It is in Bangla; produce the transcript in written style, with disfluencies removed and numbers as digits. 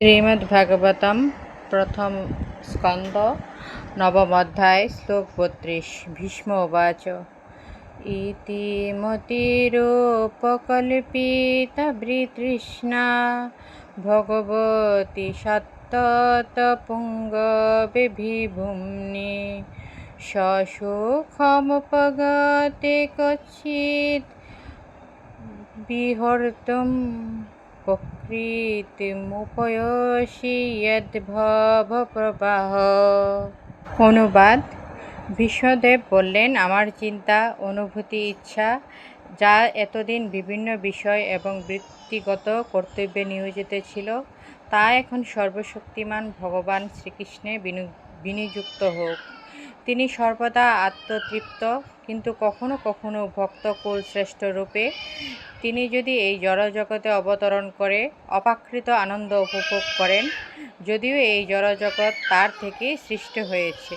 শ্রীমদ্ভাগবতম প্রথম স্কন্দ নবম অধ্যায় শ্লোক ৩২। ভীষ্ম উবাচ ইতি মতিরূপকল্পিতবৃতৃষ্ণা ভগবতি সত্ততপুঙ্গবিভিভূম্নি সসুখমুপগতে কচ্চিৎ বিহর্তুম প্রকৃতিমুপয়সি যদ্ভবপ্রবাহ। অনুবাদ: ভীষ্মদেব বললেন, আমার চিন্তা, অনুভূতি, ইচ্ছা যা এতদিন বিভিন্ন বিষয় এবং বৃত্তিগত কর্তব্যে নিয়োজিত ছিল, তা এখন সর্বশক্তিমান ভগবান শ্রীকৃষ্ণে বিনিযুক্ত হোক। তিনি সর্বদা আত্মতৃপ্ত, কিন্তু কখনো কখনো ভক্তকুল শ্রেষ্ঠ রূপে তিনি যদি এই জড়জগতে অবতরণ করে অপ্রাকৃত আনন্দ উপভোগ করেন, যদিও এই জড়জগৎ তার থেকেই সৃষ্ট হয়েছে।